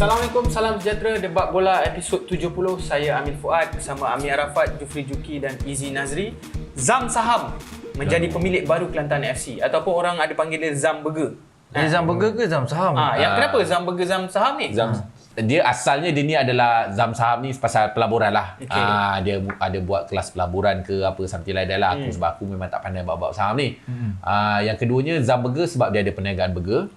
Assalamualaikum, salam sejahtera. Debat Bola episod 70. Saya Amin Fuad bersama Amir Arafat, Jufri Juki dan Izzy Nazri. Zam Saham menjadi pemilik baru Kelantan FC ataupun orang ada panggil dia Zam Burger. Dia Zam Burger ke Zam Saham? Kenapa Zam Burger Zam Saham ni? Dia asalnya dia ni adalah Zam Saham ni pasal pelaburan lah. Okay. Dia ada buat kelas pelaburan ke apa something like that lah. Sebab aku memang tak pandai bab-bab saham ni. Yang keduanya Zam Burger sebab dia ada perniagaan burger.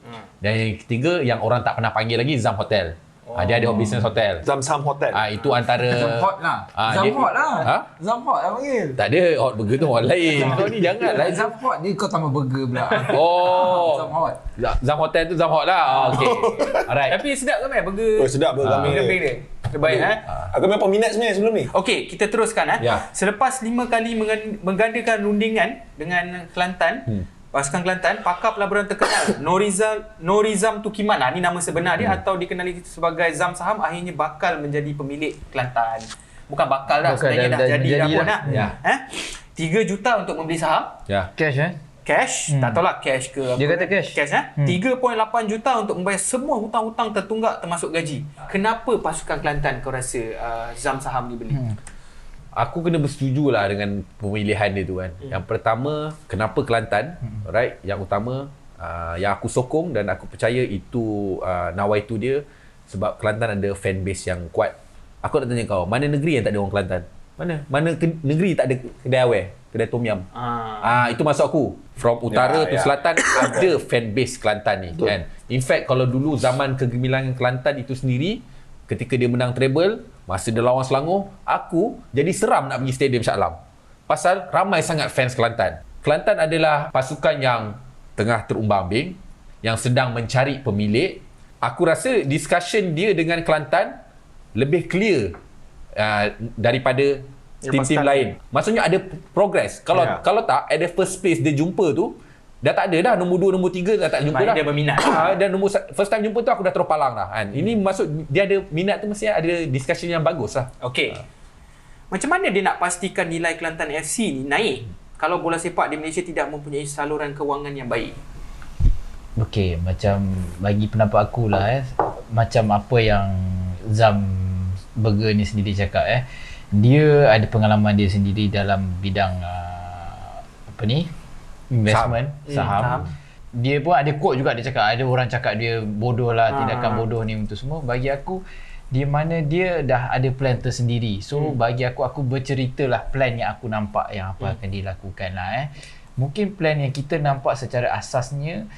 Dan yang ketiga yang orang tak pernah panggil lagi Zam Hotel. Dia ada business hotel. Zam Saham Hotel. Itu antara Zam Hot lah. Zam Hot lah. Zam Hot lah panggil. Tak ada hot burger tu orang lain. Kau ni janganlah. Zam Hot ni kau tambah burger pula. Zam Hot. Zam Hotel tu Zam Hot lah. Okey. Alright. Tapi sedap ke burger? Oh, sedap burger kami Burger dia. dia. Terbaik Aku memang peminat sebenarnya sebelum ni. Okey, kita teruskan Ya. Selepas 5 kali menggandakan rundingan dengan Kelantan, pasukan Kelantan, pakar pelaburan terkenal Norizam Tukiman, ni nama sebenar dia atau dikenali sebagai Zam Saham, akhirnya bakal menjadi pemilik Kelantan. Bukan bakal dah, sebenarnya dah jadi dah pun dah. Ya. 3 juta untuk membeli saham. Ya. Cash, tak tahulah cash ke apa. Dia kata cash. 3.8 juta untuk membayar semua hutang-hutang tertunggak termasuk gaji. Kenapa pasukan Kelantan kau rasa Zam Saham ni beli? Aku kena bersetuju lah dengan pemilihan dia tu kan. Yang pertama, kenapa Kelantan? Right? Yang utama, yang aku sokong dan aku percaya itu nawaitu dia sebab Kelantan ada fan base yang kuat. Aku nak tanya kau, mana negeri yang tak ada orang Kelantan? Mana negeri tak ada kedai awet, kedai tom yum? Itu maksud aku. From utara to selatan ada fan base Kelantan ni kan. In fact, kalau dulu zaman kegemilangan Kelantan itu sendiri, ketika dia menang treble, masa dia lawan Selangor, aku jadi seram nak pergi stadium Shah Alam. Pasal ramai sangat fans Kelantan. Kelantan adalah pasukan yang tengah terumbang-ambing, yang sedang mencari pemilik. Aku rasa discussion dia dengan Kelantan lebih clear daripada tim-tim lain. Maksudnya ada progress. Kalau tak, at the first place dia jumpa tu, dah tak ada dah nombor 2, nombor 3 dah tak jumpa dah. Dia berminat. Dan first time jumpa tu aku dah terus palang dah kan. Ini maksud dia ada minat tu, mesti ada discussion yang bagus lah. Okey. Macam mana dia nak pastikan nilai Kelantan FC ni naik kalau bola sepak di Malaysia tidak mempunyai saluran kewangan yang baik? Okey, macam bagi pendapat aku lah macam apa yang Zam Burger ni sendiri cakap dia ada pengalaman dia sendiri dalam bidang investment, saham. Dia pun ada quote juga, dia cakap ada orang cakap dia bodoh lah, tindakan bodoh ni untuk semua. Bagi aku, di mana dia dah ada plan tersendiri. So bagi aku berceritalah plan yang aku nampak yang apa akan dilakukan lah. Mungkin plan yang kita nampak secara asasnya,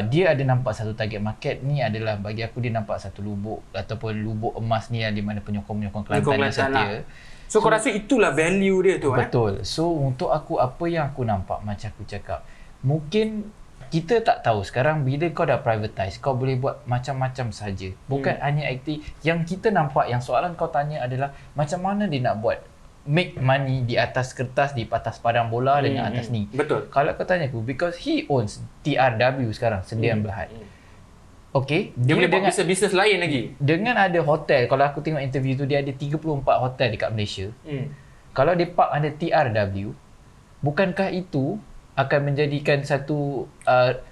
dia ada nampak satu target market ni adalah, bagi aku dia nampak satu lubuk ataupun lubuk emas ni yang di mana penyokong-penyokong Kelantan yang setia. So kau rasa itulah value dia tu? Betul. So untuk aku, apa yang aku nampak, macam aku cakap, mungkin kita tak tahu sekarang bila kau dah privatize, kau boleh buat macam-macam saja. Bukan hanya aktif. Yang kita nampak, yang soalan kau tanya adalah macam mana dia nak buat make money di atas kertas, di atas padang bola dengan atas ni. Betul. Kalau kau tanya aku, because he owns TRW sekarang, Sdn Bhd. Okey, Dia boleh buat bisnes lain lagi. dengan ada hotel, kalau aku tengok interview tu, dia ada 34 hotel dekat Malaysia. Kalau dia park under TRW, bukankah itu akan menjadikan satu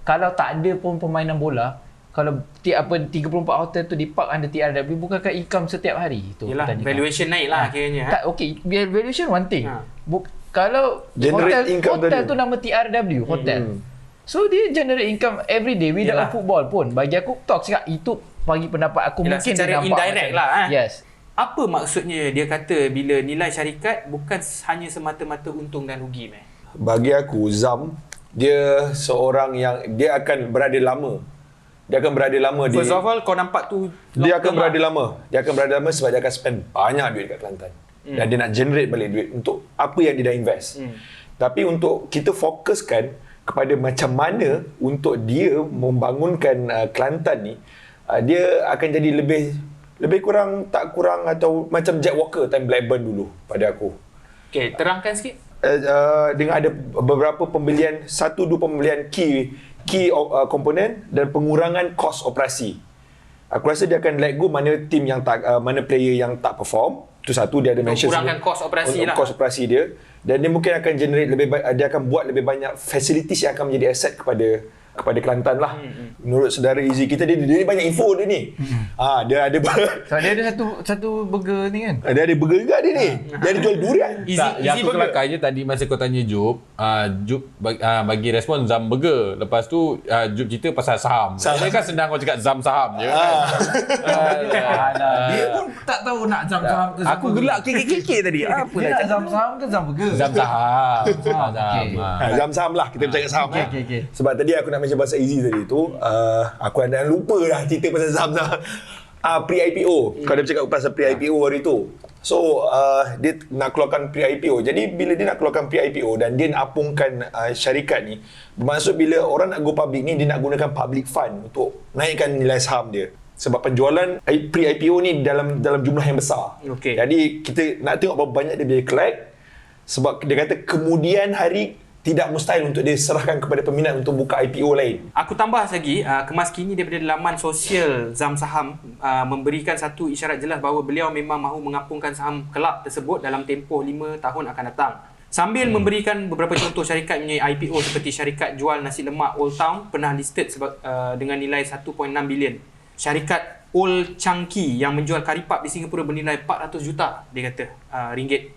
kalau tak ada pun permainan bola, kalau 34 hotel tu di park under TRW, bukankah income setiap hari tu? Yalah, valuation naik lah kiranya. Tak, okey, valuation one thing. Kalau Generate hotel tu nama TRW hotel. So dia generate income every day without a football pun. Bagi aku talk cakap itu, bagi pendapat aku mungkin secara dia nampak indirect macam, lah. Yes. Apa maksudnya dia kata bila nilai syarikat bukan hanya semata-mata untung dan rugi? Bagi aku, Zam, dia seorang yang dia akan berada lama. Dia akan berada lama First of all, kau nampak tu dia akan berada lama. Dia akan berada lama sebab dia akan spend banyak duit dekat Kelantan. Dan dia nak generate balik duit untuk apa yang dia dah invest. Tapi untuk kita fokuskan kepada macam mana untuk dia membangunkan Kelantan ni, dia akan jadi lebih kurang, tak kurang atau macam Jack Walker time Blackburn dulu pada aku. Okey, terangkan sikit. Dengan ada beberapa pembelian, 1-2 pembelian key komponen dan pengurangan kos operasi. Aku rasa dia akan let go mana team yang tak, mana player yang tak perform. Itu satu, dia ada mention kurangkan kos operasi lah. Kos operasi dia. Dan dia mungkin akan generate dia akan buat lebih banyak facilities yang akan menjadi aset kepada kepada Kelantan lah. Menurut saudara Izzy kita, dia ni banyak info dia ni. Dia ada So dia ada satu burger ni kan. dia ada burger juga dia ni. Dia ada jual durian. Tak, yang aku kelakar je tadi masa kau tanya Job, Job bagi respon Zam Burger. Lepas tu Job cerita pasal saham. Dia kan senang kau cakap Zam saham je kan. Dia pun tak tahu nak Zam saham ke Aku gelak kekek tadi. Apa Dia nak nak Zam saham ke Zam burger? Zam saham. Okey. Zam saham lah, kita bercakap saham. Okey. Sebab tadi aku nak mention pasal Izzy tadi tu, aku ada lupa dah cerita pasal Zam dah. Pre-IPO. Kau dah bercakap pasal pre-IPO hari tu. So, dia nak keluarkan pre-IPO. Jadi, bila dia nak keluarkan pre-IPO dan dia nak apungkan syarikat ni, bermaksud bila orang nak go public ni, dia nak gunakan public fund untuk naikkan nilai saham dia. Sebab penjualan pre-IPO ni dalam jumlah yang besar. Okey. Jadi, kita nak tengok berapa banyak dia boleh collect. Sebab dia kata kemudian hari tidak mustahil untuk dia serahkan kepada peminat untuk buka IPO lain. Aku tambah lagi, Kemas Kini daripada laman sosial Zam Saham memberikan satu isyarat jelas bahawa beliau memang mahu mengapungkan saham kelab tersebut dalam tempoh 5 tahun akan datang. Sambil memberikan beberapa contoh syarikat punya IPO seperti syarikat jual nasi lemak Old Town pernah listed dengan nilai 1.6 bilion. Syarikat Old Chunky yang menjual karipap di Singapura bernilai 400 juta dia kata ringgit.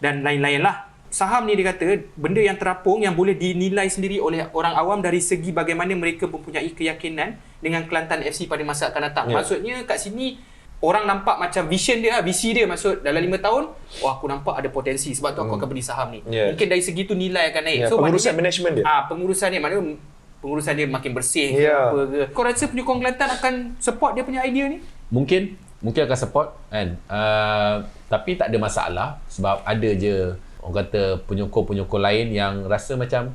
Dan lain-lain lah. Saham ni dia kata benda yang terapung yang boleh dinilai sendiri oleh orang awam dari segi bagaimana mereka mempunyai keyakinan dengan Kelantan FC pada masa akan datang. Maksudnya kat sini orang nampak macam vision dia, visi dia, maksud dalam 5 tahun, aku nampak ada potensi sebab tu aku akan beli saham ni. Mungkin dari segi tu nilai akan naik. So pengurusan management dia. Pengurusan dia maknanya pengurusan dia makin bersih ke apa ke. Kau rasa penyokong Kelantan akan support dia punya idea ni? Mungkin akan support kan. Tapi tak ada masalah sebab ada je orang kata penyokong-penyokong lain yang rasa macam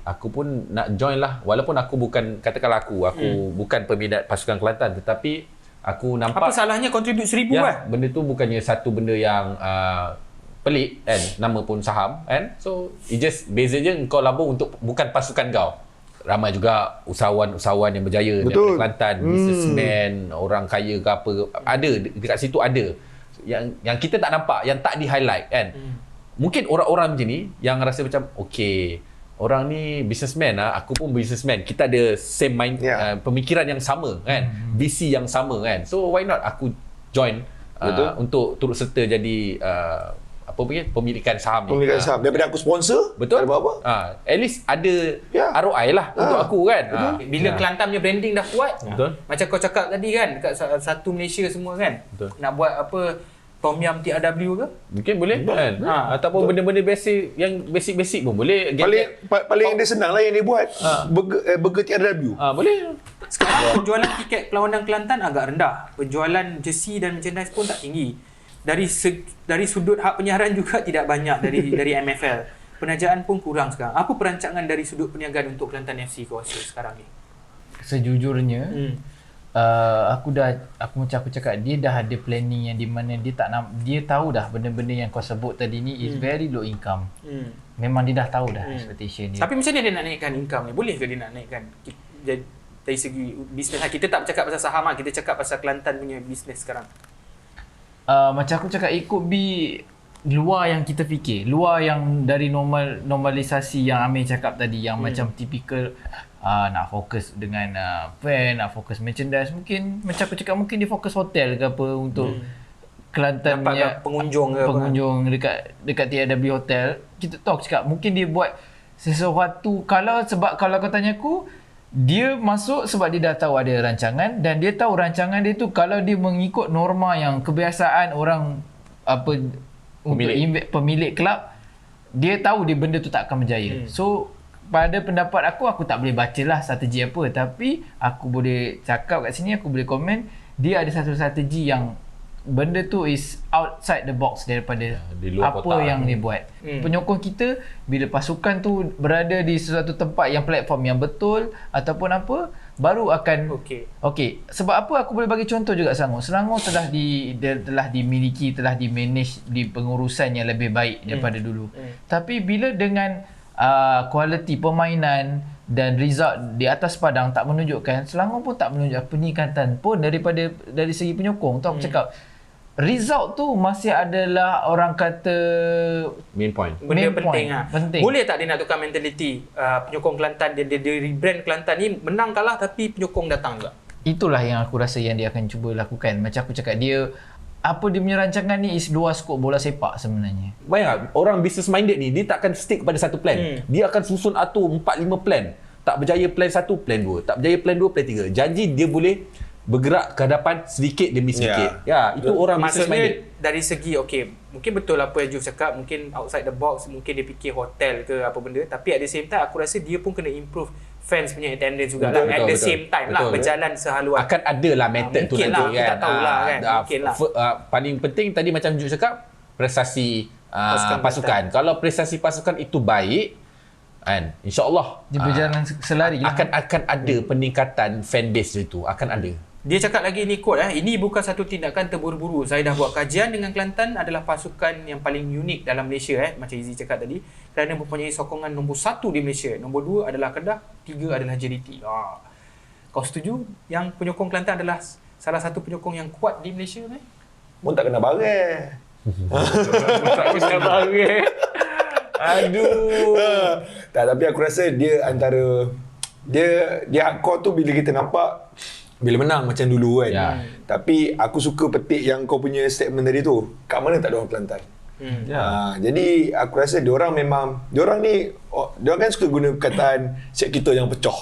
aku pun nak join lah walaupun aku bukan, katakanlah aku bukan peminat pasukan Kelantan tetapi aku nampak apa salahnya contribute 1,000 kan? Benda tu bukannya satu benda yang pelik kan, nama pun saham kan. So it just beza je kau labung untuk bukan pasukan kau. Ramai juga usahawan-usahawan yang berjaya daripada Kelantan, businessman, orang kaya ke apa, ada dekat situ ada. Yang kita tak nampak, yang tak di-highlight kan. Mungkin orang-orang macam ni yang rasa macam orang ni businessman aku pun businessman. Kita ada same mind, pemikiran yang sama kan. Visi yang sama kan. So why not aku join untuk turut serta jadi pemilikan saham ni. Pemilikan saham. Daripada aku sponsor, betul. ada apa-apa. At least ada ROI lah untuk aku kan. Bila Kelantan punya branding dah kuat, betul. Macam kau cakap tadi kan, dekat satu Malaysia semua kan. Betul. Nak buat apa Tom Yum TRW ke? Mungkin boleh kan. Ataupun benda-benda basic yang basic pun boleh. Paling yang dia senang lah yang dia buat. Burger TRW. Boleh. Sekarang penjualan tiket perlawanan Kelantan agak rendah. Penjualan jersey dan merchandise pun tak tinggi. Dari sudut hak penyiaran juga tidak banyak dari MFL. Penajaan pun kurang sekarang. Apa perancangan dari sudut perniagaan untuk Kelantan FC kau rasa sekarang ni? Sejujurnya aku macam aku cakap, dia dah ada planning yang di mana dia tahu dah benda-benda yang kau sebut tadi ni is very low income. Memang dia dah tahu dah expectation dia. Tapi macam mana dia nak naikkan income ni? Boleh ke dia nak naikkan dari segi bisnes? Kita tak bercakap pasal saham, kita cakap pasal Kelantan punya bisnes sekarang. Macam aku cakap, it could be luar yang kita fikir, luar yang dari normalisasi yang Amir cakap tadi, yang macam typical nak fokus dengan fan, nak fokus merchandise. Mungkin macam aku cakap, mungkin dia fokus hotel ke apa untuk Kelantan punya pengunjung dekat TRW hotel. Kita tahu cakap mungkin dia buat sesuatu, sebab kalau kau tanya aku, dia masuk sebab dia dah tahu ada rancangan, dan dia tahu rancangan dia tu kalau dia mengikut norma yang kebiasaan orang pemilik kelab, dia tahu dia benda tu tak akan berjaya. So pada pendapat aku tak boleh bacalah strategi apa, tapi aku boleh cakap kat sini, aku boleh komen, dia ada satu strategi yang benda tu is outside the box daripada apa yang dia buat. Penyokong kita bila pasukan tu berada di sesuatu tempat yang platform yang betul ataupun apa, baru akan okey. Sebab apa aku boleh bagi contoh juga Selangor telah dimiliki, telah di-manage di pengurusan yang lebih baik daripada dulu. Tapi bila dengan kualiti permainan dan result di atas padang tak menunjukkan, Selangor pun tak menunjukkan, peningkatan pun dari segi penyokong tu aku cakap result tu masih adalah orang kata Main point. Benda main penting point. lah. Penting. Boleh tak dia nak tukar mentaliti penyokong Kelantan, dia rebrand Kelantan ni menang kalah tapi penyokong datang juga. Itulah yang aku rasa yang dia akan cuba lakukan. Macam aku cakap, dia punya rancangan ni is luar skop bola sepak sebenarnya. Bayang orang business minded ni, dia takkan stick pada satu plan. Dia akan susun atur 4-5 plan. Tak berjaya plan 1, plan 2. Tak berjaya plan 2, plan 3. Janji dia boleh bergerak ke hadapan sedikit demi sedikit. Ya, itu orang business minded. Maksudnya dari segi mungkin betul apa yang Juf cakap, mungkin outside the box, mungkin dia fikir hotel ke apa benda, tapi at the same time aku rasa dia pun kena improve fans punya attendance jugalah. At the same time lah, berjalan sehaluan. Akan ada lah method tu mungkin nanti lah, kan. aku tak tahulah kan. Mungkin lah. Paling penting tadi macam Juf cakap, prestasi pasukan. Kalau prestasi pasukan itu baik, kan, insya-Allah Dia berjalan selari lah. akan ada peningkatan fan base itu, akan ada. Dia cakap lagi ni quote ini bukan satu tindakan terburu-buru. Saya dah buat kajian dengan Kelantan adalah pasukan yang paling unik dalam Malaysia macam Izzy cakap tadi, kerana mempunyai sokongan nombor 1 di Malaysia, nombor 2 adalah Kedah, 3 adalah JDT. Kau setuju yang penyokong Kelantan adalah salah satu penyokong yang kuat di Malaysia ni? Pun tak kena barang. Tak kena barang. Aduh. Tak, tapi aku rasa dia antara dia hardcore tu bila kita nampak bila menang macam dulu kan. Ya. Tapi aku suka petik yang kau punya statement tadi tu. Kat mana tak ada orang Kelantan? Jadi aku rasa diorang ni diorang kan suka guna perkataan siap kita yang pecah.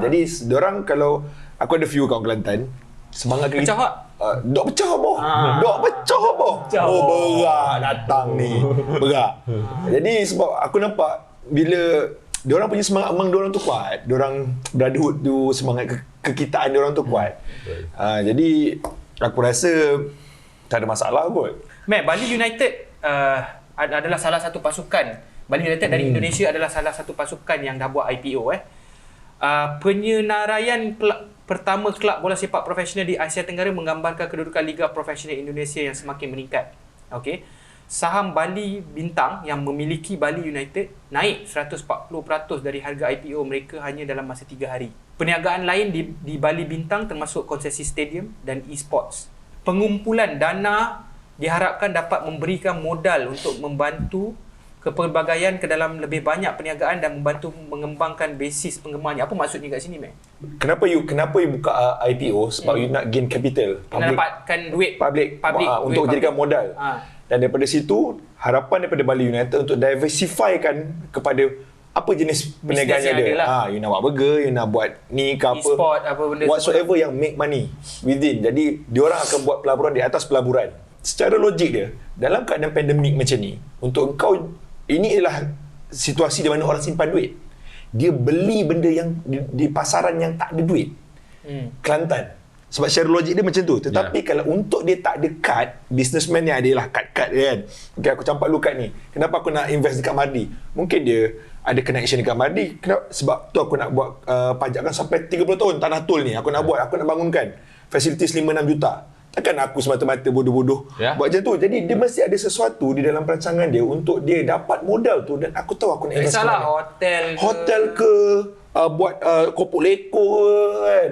Jadi diorang kalau aku ada few kawan Kelantan, semangat Pecah tak? Dok pecah boh. Dok pecah boh. Oh berat datang ni. Berat. Jadi sebab aku nampak bila diorang punya semangat among diorang tu kuat, diorang brotherhood tu, semangat kekitaan diorang tu kuat. Jadi aku rasa tak ada masalah kot. Bali United adalah salah satu pasukan. Bali United dari Indonesia adalah salah satu pasukan yang dah buat IPO. Penyenaraian pertama kelab bola sepak profesional di Asia Tenggara menggambarkan kedudukan Liga Profesional Indonesia yang semakin meningkat. Saham Bali Bintang yang memiliki Bali United naik 140% dari harga IPO mereka hanya dalam masa 3 hari. Perniagaan lain di Bali Bintang termasuk konsesi stadium dan e-sports. Pengumpulan dana diharapkan dapat memberikan modal untuk membantu kepelbagaian ke dalam lebih banyak perniagaan dan membantu mengembangkan basis penggemarnya. Apa maksudnya kat sini, Kenapa you buka IPO? Sebab you nak gain capital. Nak dapatkan duit Public untuk duit jadikan modal. Dan daripada situ, harapan daripada Bali United untuk diversifykan kepada apa jenis perniagaan yang ada. You nak buat burger, you nak buat ni ke apa. E-sport, apa benda whatsoever yang make money within. Jadi, diorang akan buat pelaburan di atas pelaburan. Secara logik dia, dalam keadaan pandemik macam ni, untuk engkau, ini adalah situasi di mana orang simpan duit. Dia beli benda yang di pasaran yang tak ada duit. Kelantan. Sebab secara logik dia macam tu. Tetapi kalau untuk dia tak ada kad, businessman ni adalah kad-kad dia kan. Okay, aku campak dulu kad ni. Kenapa aku nak invest dekat Mardi? Mungkin dia ada connection dekat Mardi. Sebab tu aku nak buat pajakan sampai 30 tahun tanah tol ni. Aku nak buat, aku nak bangunkan facilities 5-6 juta. Takkan aku semata-mata bodoh-bodoh buat macam tu. Jadi dia mesti ada sesuatu di dalam perancangan dia untuk dia dapat modal tu. Dan aku tahu aku nak invest salah hotel ke buat kopok leko kan,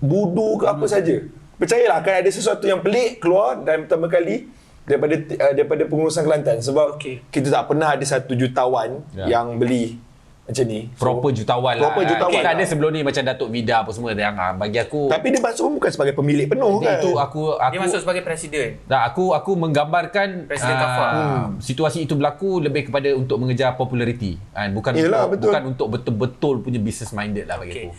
budu ke apa saja. Percayalah akan ada sesuatu yang pelik keluar dan pertama kali daripada pengurusan Kelantan. Sebab kita tak pernah ada 1 jutawan yang beli macam ni. Proper jutawan lah. Jutawan ada sebelum ni macam Datuk Vida apa semua yang bagi aku. Tapi dia masuk bukan sebagai pemilik penuh kan. Itu aku dia masuk sebagai presiden. aku menggambarkan Presiden Kafar. Situasi itu berlaku lebih kepada untuk mengejar populariti. Bukan untuk betul-betul punya business minded lah bagi aku.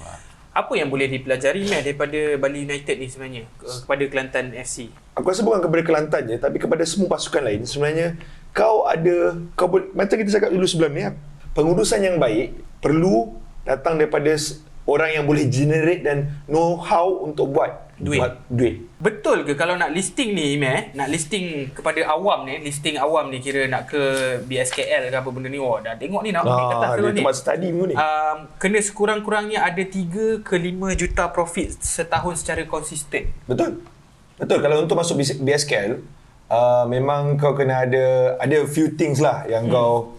Apa yang boleh dipelajari daripada Bali United ni sebenarnya kepada Kelantan FC? Aku rasa bukan kepada Kelantan je, tapi kepada semua pasukan lain. Sebenarnya macam kita cakap dulu sebelum ni, pengurusan yang baik perlu datang daripada orang yang boleh generate dan know how untuk buat duit. Betul ke kalau nak listing ni, nak listing kepada awam ni, kira nak ke BSKL ke apa benda ni, dah tengok ni nak ambil kertas terus ni. Tempat study ni. Kena sekurang-kurangnya ada 3 ke 5 juta profit setahun secara konsisten. Betul. Kalau untuk masuk BSKL, memang kau kena ada few things lah yang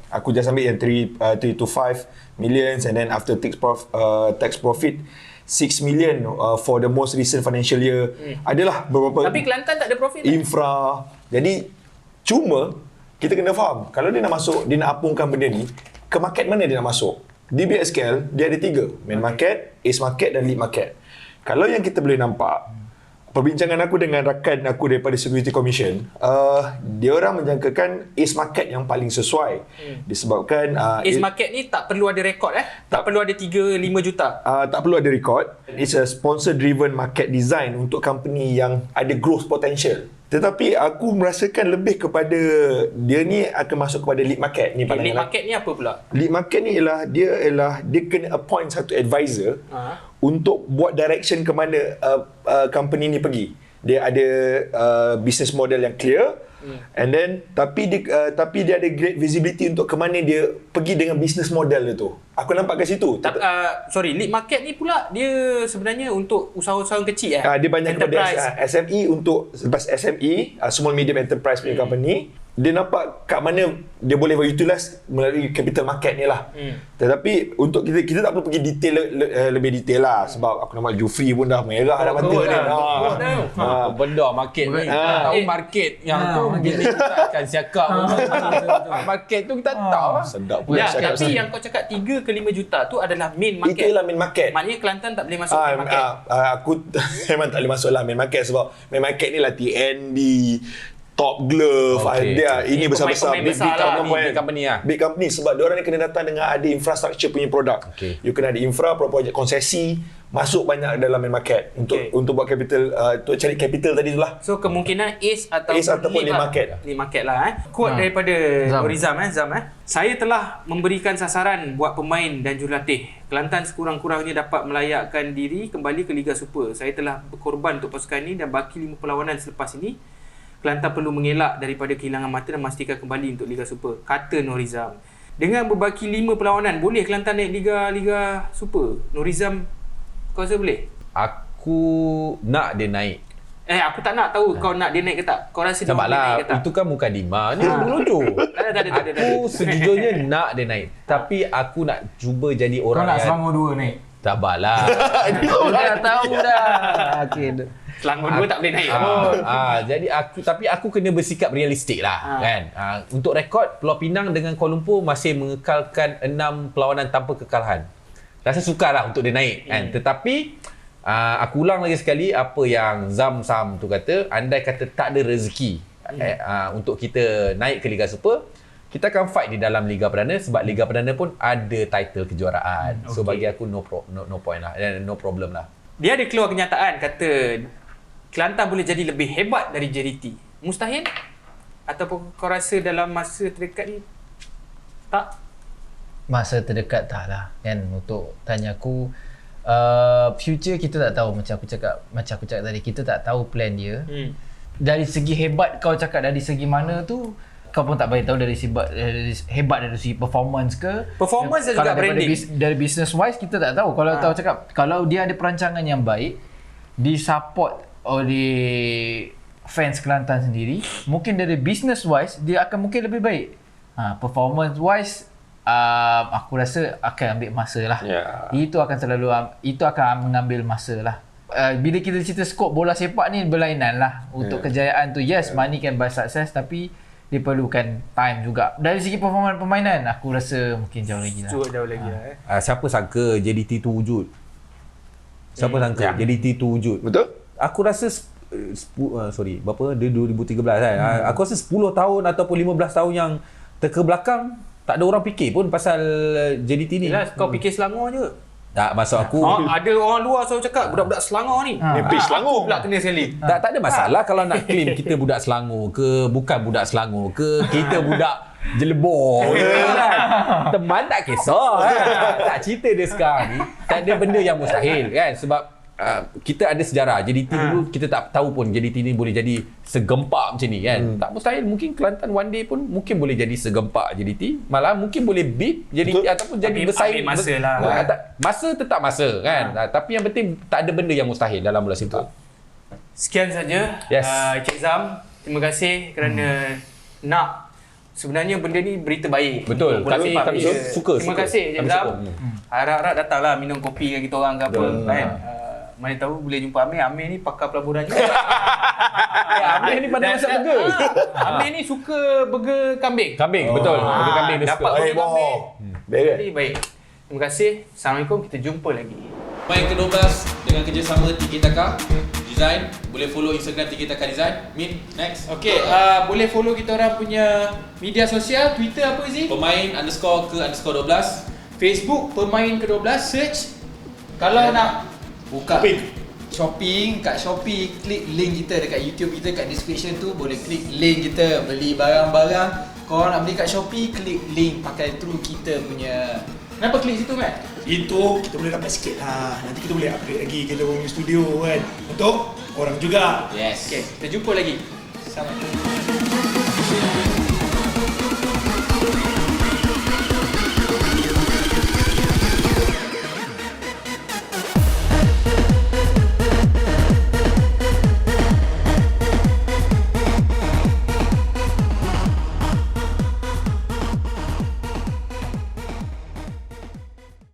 aku just ambil yang 3 to 5 millions and then after tax profit 6 million for the most recent financial year. Adalah beberapa Tapi Kelantan tak ada profit kan? infra. Jadi cuma kita kena faham, kalau dia nak masuk, dia nak apungkan benda ni, ke market mana dia nak masuk. Di BSKL dia ada 3, main market, ace market dan lead market. Kalau yang kita boleh nampak, perbincangan aku dengan rakan aku daripada Security Commission, dia orang menjangkakan ace market yang paling sesuai. Disebabkan Ace market ni tak perlu ada rekod tak perlu ada 3-5 juta. tak perlu ada record. It's a sponsor driven market design untuk company yang ada growth potential. Tetapi aku merasakan lebih kepada dia ni akan masuk kepada lead market ni. Lead market ni apa pula? Lead market ni ialah dia kena appoint satu advisor untuk buat direction ke mana company ni pergi. Dia ada business model yang clear, and then tapi dia ada great visibility untuk ke mana dia pergi dengan business model dia tu. Aku nampak kat situ. Lead market ni pula dia sebenarnya untuk usaha-usaha kecil Dia banyak enterprise. kepada SME, untuk lepas SME, small medium enterprise punya company. Dia nampak kat mana dia boleh utilize melalui capital market ni lah. Tetapi untuk kita tak perlu pergi detail lebih detail lah, sebab aku nampak Jufri pun dah merah dah mata dia. Benda market ni. Tahu market yang tu gini kita akan siakap. Market tu kita tahu lah. Sedap pula Ya, cakap tapi sikit. yang kau cakap 3 ke 5 juta tu adalah main market. Itulah main market. Maknanya Kelantan tak boleh masuk main market. Aku memang tak boleh masuk lah main market, sebab main market ni lah TNB, Top Glove, ini Ini besar-besar, pemain-pemain besar lah, big company lah. Big company, sebab diorang ni kena datang dengan ada infrastructure punya produk. You kena ada infra, projek konsesi, masuk banyak dalam main market untuk buat capital, untuk cari capital tadi tu lah. So kemungkinan ace ataupun lead market. Lead market lah. Quote daripada Norizam Zam. Saya telah memberikan sasaran buat pemain dan jurulatih. Kelantan sekurang-kurangnya dapat melayakkan diri kembali ke Liga Super. Saya telah berkorban untuk pasukan ini dan baki 5 perlawanan selepas ini. Kelantan perlu mengelak daripada kehilangan mata dan memastikan kembali untuk Liga Super, kata Norizam. Dengan berbaki 5 perlawanan, boleh Kelantan naik Liga Super? Norizam, kau rasa boleh? Aku nak dia naik. Aku tak nak tahu kau nak dia naik ke tak. Kau rasa dia boleh naik Sabarlah, ke tak? itu kan mukadimah. Ni melucu. Tak. Aku sejujurnya nak dia naik. Tapi aku nak cuba jadi Kau orang nak yang Selangor 2 naik? sabarlah. Kau dah tahu dah. Okay. Selangor 2 tak boleh naik. Jadi aku kena bersikap realistik lah kan. Untuk rekod, Pulau Pinang dengan Kuala Lumpur masih mengekalkan 6 perlawanan tanpa kekalahan. Rasa sukar lah untuk dia naik kan. Tetapi aku ulang lagi sekali apa yang Zam tu kata, andai kata tak ada rezeki untuk kita naik ke Liga Super, kita akan fight di dalam Liga Perdana, sebab Liga Perdana pun ada title kejuaraan. So bagi aku no point lah, no problem lah. Dia ada keluar kenyataan kata Kelantan boleh jadi lebih hebat dari JDT. Mustahil? Ataupun kau rasa dalam masa terdekat ni tak? Masa terdekat tak lah kan. Untuk tanya aku, future kita tak tahu. Macam aku cakap tadi, kita tak tahu plan dia. Dari segi hebat kau cakap dari segi mana tu, kau pun tak boleh tahu dari hebat dari segi performance ke. Performance dan juga branding. Dari business wise kita tak tahu. Kalau tahu cakap, kalau dia ada perancangan yang baik, disupport oleh fans Kelantan sendiri, mungkin dari business wise dia akan mungkin lebih baik. Performance wise aku rasa akan ambil masa lah. Itu akan mengambil masa lah. Bila kita cerita skop bola sepak ni berlainan lah. Untuk kejayaan tu, yes, money can buy success, tapi dia perlukan time juga. Dari segi permainan aku rasa mungkin jauh lagi lah. Jauh lagi lah. Siapa sangka JDT tu wujud? Siapa sangka JDT tu wujud? Betul? Aku rasa berapa? Dia 2013 kan. Aku rasa 10 tahun ataupun 15 tahun yang terkebelakang tak ada orang fikir pun pasal JDT ni. Yelah, kau fikir Selangor je. Tak, maksud aku ada orang luar selalu cakap budak-budak Selangor ni. Mimpi Selangor. Aku pula kena sekali. tak ada masalah kalau nak claim kita budak Selangor ke, bukan budak Selangor ke, kita budak Jelebor ke kan. Teman tak kisah kan. Tak cerita dia sekarang ni, tak ada benda yang mustahil kan, sebab kita ada sejarah JDT dulu, kita tak tahu pun JDT ni boleh jadi segempak macam ni kan. Tak mustahil, mungkin Kelantan one day pun mungkin boleh jadi segempak JDT, malah mungkin boleh beat JDT ataupun jadi bersaing. Ambil masa lah. Masa tetap masa kan. Tapi yang penting tak ada benda yang mustahil dalam bola sepak. Sekian saja. Yes. Encik Zam, terima kasih kerana nak sebenarnya benda ni berita baik. Betul. Untuk bola sepak Kami Malaysia. suka. Terima kasih je Kami Zam. sokong. Harap-harap datanglah minum kopi dengan kita orang ke apa Betul. kan. Mana tahu boleh jumpa Amir. Amir ni pakar pelaburan juga. Amir ni pandai masak burger. Amir ni suka burger kambing. Kambing, betul. Burger kambing dia dapat suka. burger Baik, kambing. Baik. Jadi baik. Terima kasih. Assalamualaikum. Kita jumpa lagi. Pemain ke-12 dengan kerjasama Tiki Taka Design. Boleh follow Instagram Tiki Taka Design. Min, next. Okey, boleh follow kita orang punya media sosial. Twitter apa Zee? Pemain_ke_12. Facebook Pemain ke-12. Search. Kalau nak Buka shopping kat Shopee, klik link kita dekat YouTube kita kat description tu, boleh klik link kita beli barang-barang. Korang nak beli kat Shopee, klik link pakai through kita punya. Kenapa klik situ, Mat? Itu kita boleh dapat sikit lah. Nanti kita boleh upgrade lagi kita punya studio kan. Untuk orang juga. Yes. Okey, kita jumpa lagi. Assalamualaikum.